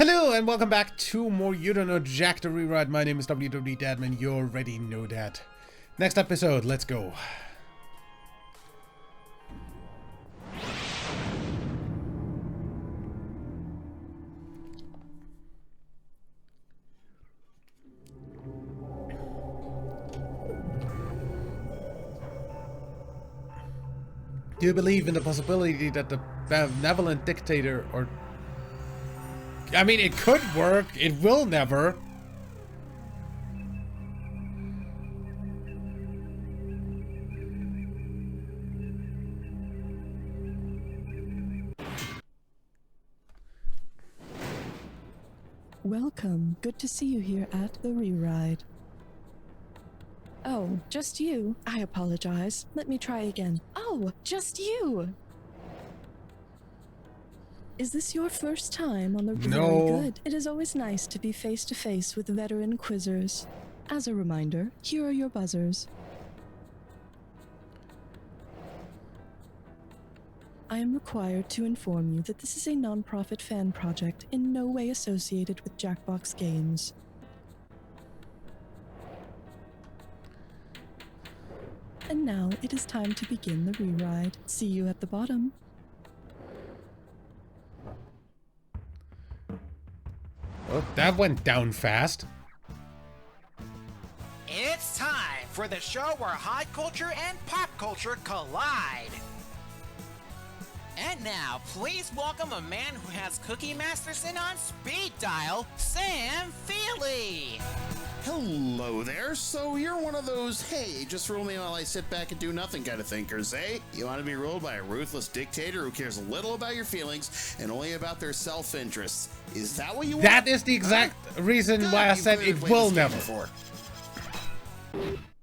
Hello and welcome back to more You Don't Know Jack the Rewrite. My name is WWE Dadman. You already know that. Next episode, let's go. Do you believe in the possibility that the benevolent dictator or... I mean, it could work. It will never. Welcome. Good to see you here at the Rewrite. Oh, just you? I apologize. Let me try again. Oh, just you! Is this your first time on the Rewrite? No. Very good. It is always nice to be face to face with veteran quizzers. As a reminder, here are your buzzers. I am required to inform you that this is a non-profit fan project in no way associated with Jackbox Games. And now it is time to begin the Rewrite. See you at the bottom. Oh, that went down fast. It's time for the show where hot culture and pop culture collide. And now, please welcome a man who has Cookie Masterson on speed dial, Sam Feely. Hello there. So you're one of those, hey, just rule me while I sit back and do nothing kind of thinkers, eh? You want to be ruled by a ruthless dictator who cares little about your feelings and only about their self-interests. Is that what you want? That is the exact reason why I said it will never.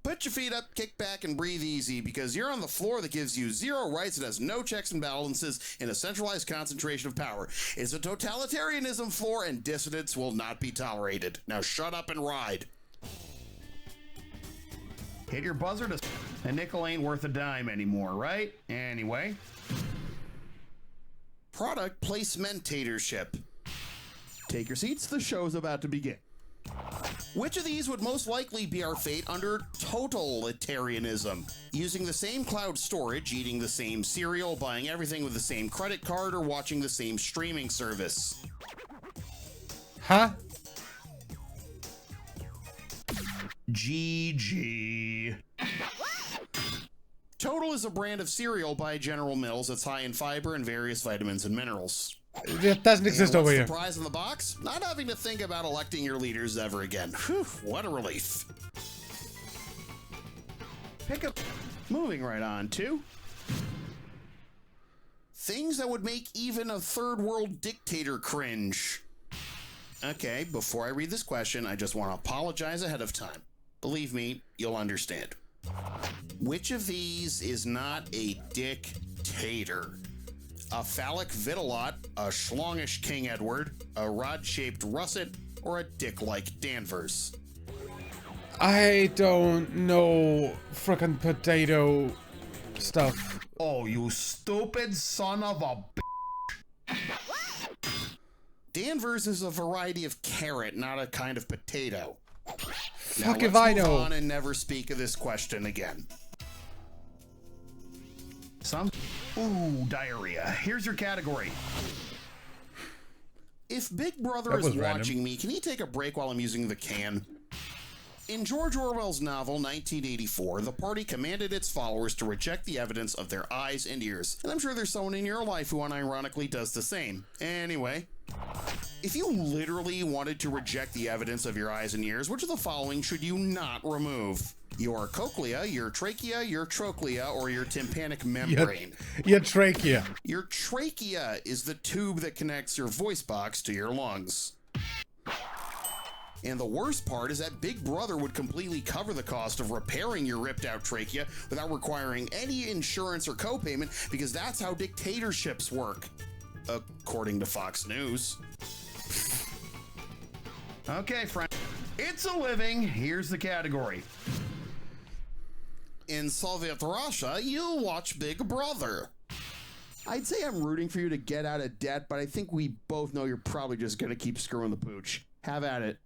Put your feet up, kick back, and breathe easy, because you're on the floor that gives you zero rights and has no checks and balances in a centralized concentration of power. It's a totalitarianism floor, and dissidents will not be tolerated. Now shut up and ride. Hit your buzzer to... A nickel ain't worth a dime anymore, right? Anyway. Product placementatorship. Take your seats, the show's about to begin. Which of these would most likely be our fate under totalitarianism? Using the same cloud storage, eating the same cereal, buying everything with the same credit card, or watching the same streaming service? Huh? GG. Total is a brand of cereal by General Mills that's high in fiber and various vitamins and minerals. It doesn't exist over here. The prize in the box? Not having to think about electing your leaders ever again. Whew, what a relief. Pick up. Moving right on to things that would make even a third world dictator cringe. Okay, before I read this question, I just want to apologize ahead of time. Believe me, you'll understand. Which of these is not a dictator? A phallic Vitalot, a schlongish King Edward, a rod-shaped Russet, or a dick-like Danvers? I don't know frickin' potato stuff. Oh, you stupid son of a b****. Danvers is a variety of carrot, not a kind of potato. Fuck now, if I let's move know. on and never speak of this question again. Ooh, diarrhea. Here's your category. If Big Brother is watching me, can he take a break while I'm using the can? In George Orwell's novel 1984, the party commanded its followers to reject the evidence of their eyes and ears. And I'm sure there's someone in your life who unironically does the same. Anyway, if you literally wanted to reject the evidence of your eyes and ears, which of the following should you not remove? Your cochlea, your trachea, your trochlea, or your tympanic membrane? Your trachea. Your trachea is the tube that connects your voice box to your lungs. And the worst part is that Big Brother would completely cover the cost of repairing your ripped out trachea without requiring any insurance or co-payment, because that's how dictatorships work, according to Fox News. Okay, friend. It's a living. Here's the category. In Soviet Russia, you watch Big Brother. I'd say I'm rooting for you to get out of debt, but I think we both know you're probably just gonna keep screwing the pooch. Have at it.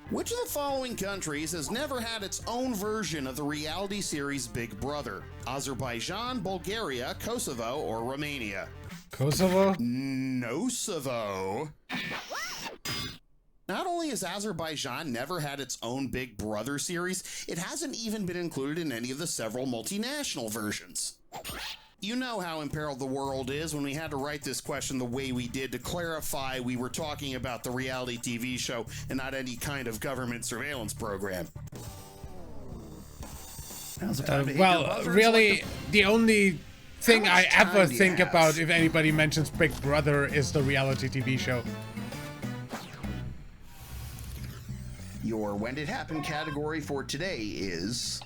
Which of the following countries has never had its own version of the reality series Big Brother? Azerbaijan, Bulgaria, Kosovo, or Romania? Kosovo? Nosovo. Not only has Azerbaijan never had its own Big Brother series, it hasn't even been included in any of the several multinational versions. You know how imperiled the world is when we had to write this question the way we did to clarify we were talking about the reality TV show and not any kind of government surveillance program. Well, really, the only thing I ever think about if anybody mentions Big Brother is the reality TV show. Your When Did Happen category for today is...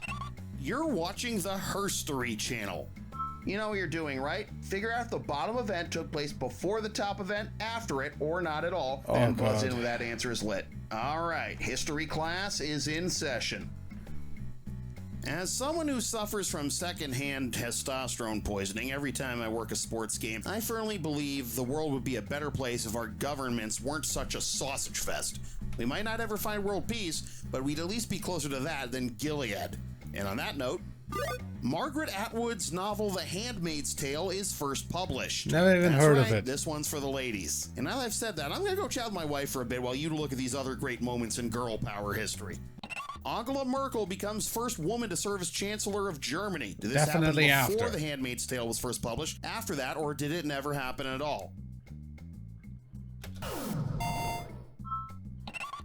You're watching the Herstory channel. You know what you're doing, right? Figure out if the bottom event took place before the top event, after it, or not at all. Then buzz in when that answer is lit. All right, history class is in session. As someone who suffers from secondhand testosterone poisoning every time I work a sports game, I firmly believe the world would be a better place if our governments weren't such a sausage fest. We might not ever find world peace, but we'd at least be closer to that than Gilead. And on that note, Margaret Atwood's novel The Handmaid's Tale is first published. Never even heard of it. This one's for the ladies. And now that I've said that, I'm going to go chat with my wife for a bit while you look at these other great moments in girl power history. Angela Merkel becomes first woman to serve as Chancellor of Germany. Did this Definitely happen before after. The Handmaid's Tale was first published, after that, or did it never happen at all?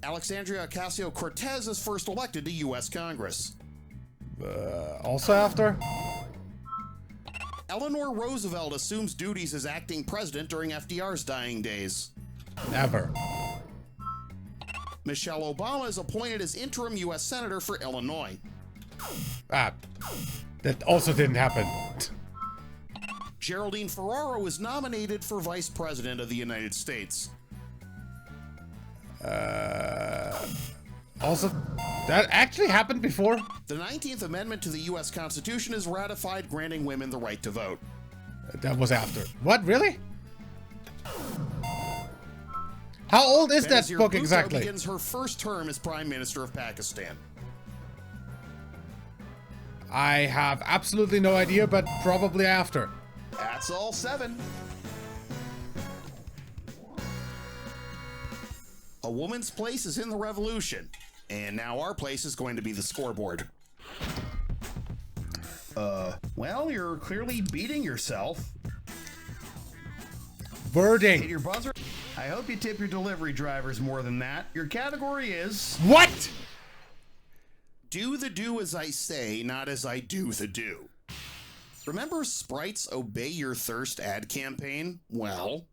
Alexandria Ocasio-Cortez is first elected to U.S. Congress. Also after? Eleanor Roosevelt assumes duties as acting president during FDR's dying days. Never. Michelle Obama is appointed as interim U.S. Senator for Illinois. Ah, that also didn't happen. Geraldine Ferraro is nominated for Vice President of the United States. Also, that actually happened before? The 19th Amendment to the U.S. Constitution is ratified, granting women the right to vote. That was after. What, really? How old is that Benazir book Bhutto exactly? begins her first term as Prime Minister of Pakistan. I have absolutely no idea, but probably after. That's all 7. A woman's place is in the revolution, and now our place is going to be the scoreboard. Well, you're clearly beating yourself. Hit Wording. your buzzer. I hope you tip your delivery drivers more than that. Your category is... What? Do the do as I say, not as I do the do. Remember Sprite's Obey Your Thirst ad campaign? Well,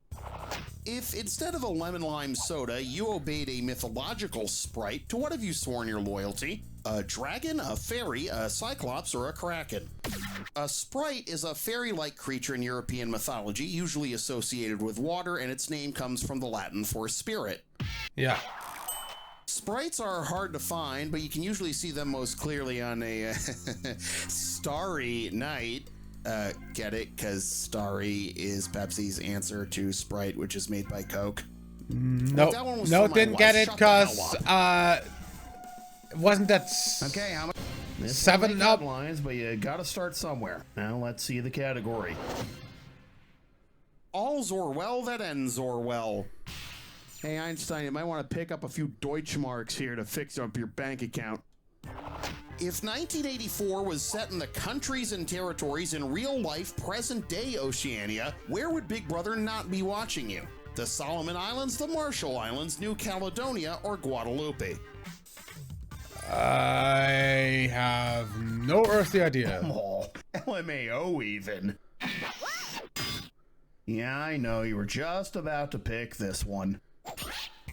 if instead of a lemon lime soda, you obeyed a mythological sprite, to what have you sworn your loyalty? A dragon, a fairy, a cyclops, or a kraken? A sprite is a fairy-like creature in European mythology, usually associated with water, and its name comes from the Latin for spirit. Yeah. Sprites are hard to find, but you can usually see them most clearly on a starry night. Get it? Because Starry is Pepsi's answer to Sprite, which is made by Coke. No, That one was no, for my didn't wife. get it Shut the hell because wasn't that Okay, how much? 7 up? Lines, but you gotta start somewhere. Now let's see the category. All's or well that ends or well. Hey Einstein, you might want to pick up a few Deutschmarks here to fix up your bank account. If 1984 was set in the countries and territories in real life, present day Oceania, where would Big Brother not be watching you? The Solomon Islands, the Marshall Islands, New Caledonia, or Guadalupe? I have no earthly idea. Oh, LMAO even. Yeah, I know, you were just about to pick this one.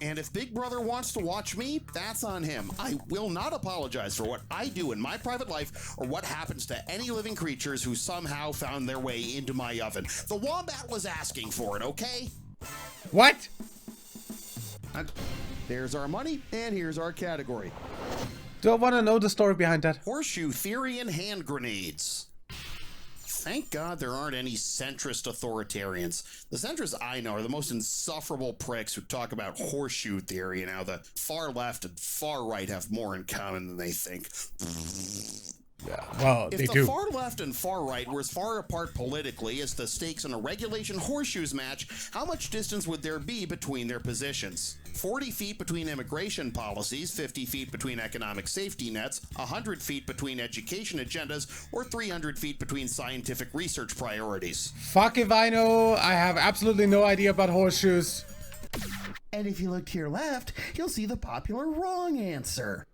And if Big Brother wants to watch me, that's on him. I will not apologize for what I do in my private life or what happens to any living creatures who somehow found their way into my oven. The wombat was asking for it, okay? What? There's our money, and here's our category. Do I want to know the story behind that? Horseshoe theory and hand grenades. Thank God there aren't any centrist authoritarians. The centrists I know are the most insufferable pricks who talk about horseshoe theory and how the far left and far right have more in common than they think. Yeah, well, if they the do. far left and far right were as far apart politically as the stakes in a regulation horseshoes match, how much distance would there be between their positions? 40 feet between immigration policies, 50 feet between economic safety nets, 100 feet between education agendas, or 300 feet between scientific research priorities. Fuck if I know. I have absolutely no idea about horseshoes. And if you look to your left, you'll see the popular wrong answer.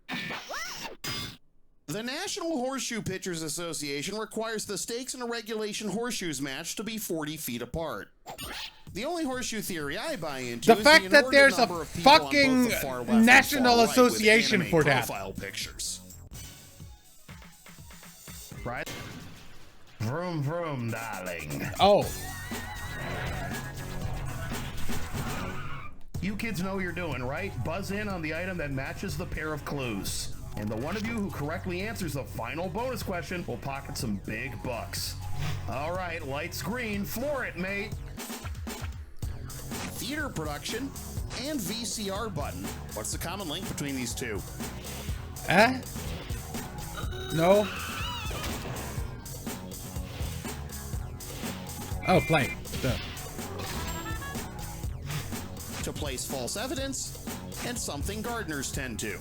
The National Horseshoe Pitchers Association requires the stakes in a regulation horseshoes match to be 40 feet apart. The only horseshoe theory I buy into The is fact the that there's a inordinate number of people on both fucking the far left and national far right with association anime for that. profile pictures. Right? Vroom, vroom, darling. Oh. You kids know what you're doing, right? Buzz in on the item that matches the pair of clues. And the one of you who correctly answers the final bonus question will pocket some big bucks. All right, lights green, floor it, mate. Theater production and VCR button. What's the common link between these two? No. Oh, plane. Duh. To place false evidence and something gardeners tend to.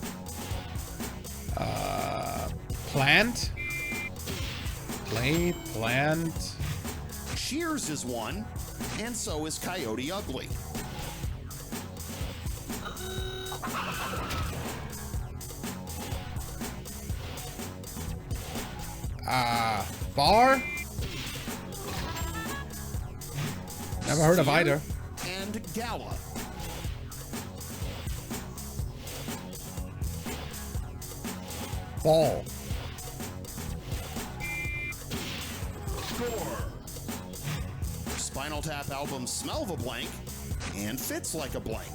Plant? Play, plant. Cheers is one, and so is Coyote Ugly. Bar? Never heard of Sphere either. And Gala. Ball. Score. Spinal Tap album Smell of a Blank and Fits Like a Blank.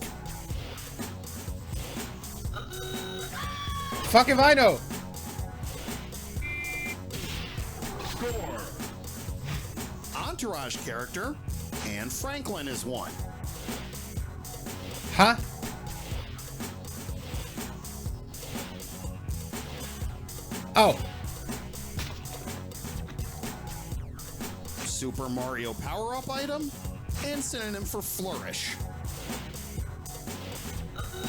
Fuck if I know. Score. Entourage character and Franklin is one. Huh? Oh. Super Mario power-up item and synonym for flourish.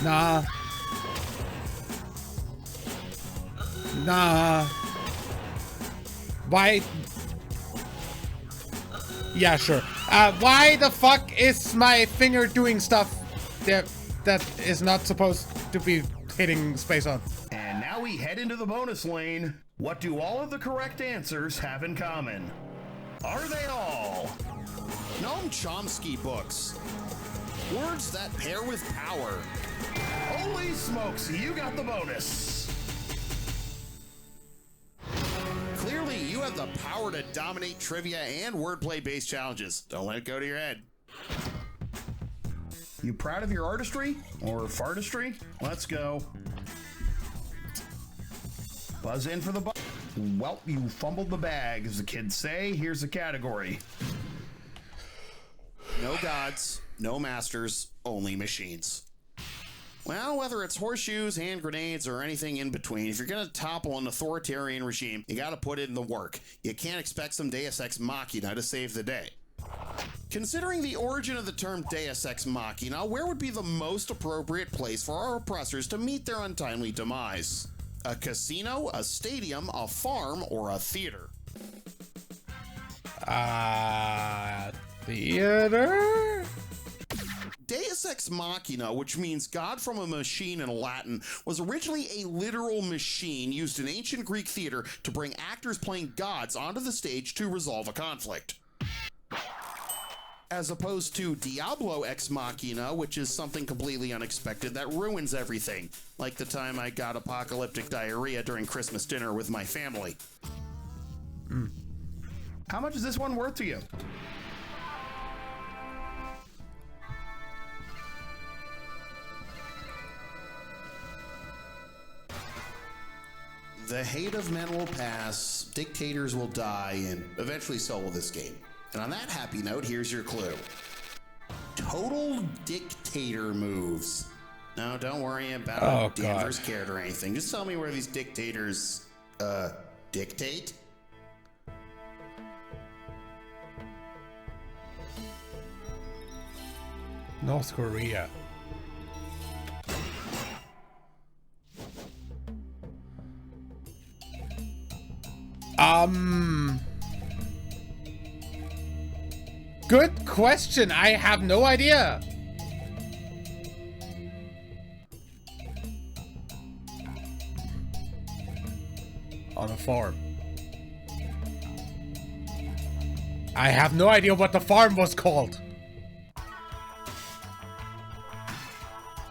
Nah. Nah. Why? Yeah, sure. Why the fuck is my finger doing stuff that is not supposed to be hitting space on? And now we head into the bonus lane. What do all of the correct answers have in common? Are they all? Noam Chomsky books. Words that pair with power. Holy smokes, you got the bonus. Clearly, you have the power to dominate trivia and wordplay-based challenges. Don't let it go to your head. You proud of your artistry or fartistry? Let's go. Buzz in for the Well, you fumbled the bag, as the kids say. Here's the category. No gods, no masters, only machines. Well, whether it's horseshoes, hand grenades, or anything in between, if you're going to topple an authoritarian regime, you got to put in the work. You can't expect some Deus Ex Machina to save the day. Considering the origin of the term Deus Ex Machina, where would be the most appropriate place for our oppressors to meet their untimely demise? A casino, a stadium, a farm, or a theater? Theater? Deus Ex Machina, which means God from a machine in Latin, was originally a literal machine used in ancient Greek theater to bring actors playing gods onto the stage to resolve a conflict. As opposed to Diablo Ex Machina, which is something completely unexpected that ruins everything, like the time I got apocalyptic diarrhea during Christmas dinner with my family. How much is this one worth to you? The hate of men will pass, dictators will die, and eventually so will this game. And on that happy note, here's your clue. Total dictator moves. No, don't worry about Danvers cared or anything. Just tell me where these dictators, dictate? North Korea. Good question. I have no idea. On a farm. I have no idea what the farm was called.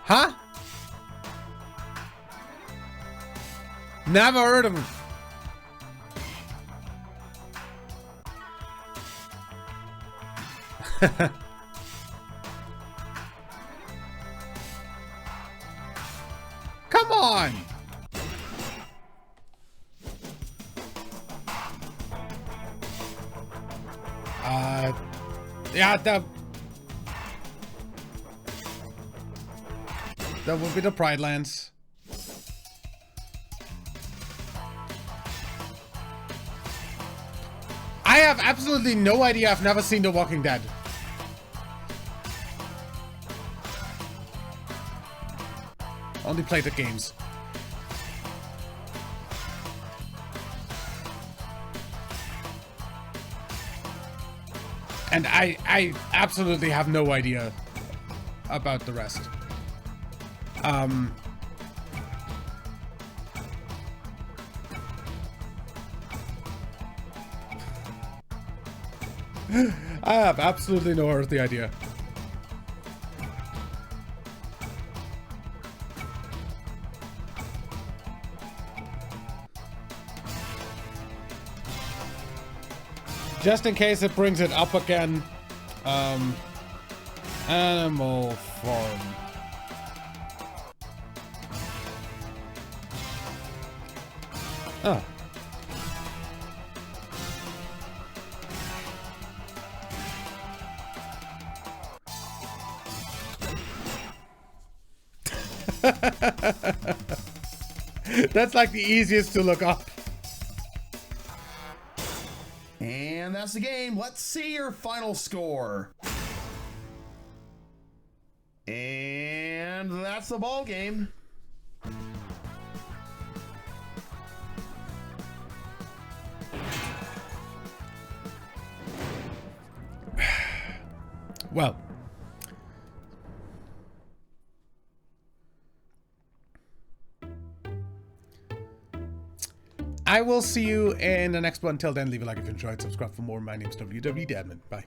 Huh? Never heard of him. Come on. Yeah, that would be the Pride Lands. I have absolutely no idea. I've never seen The Walking Dead. Only played the games. And I absolutely have no idea about the rest. I have absolutely no earthly idea. Just in case it brings it up again. Animal Farm. Oh. That's like the easiest to look up. And that's the game. Let's see your final score. And that's the ball game. Well, I will see you in the next one. Until then, leave a like if you enjoyed, subscribe for more. My name's WWDadmin. Bye.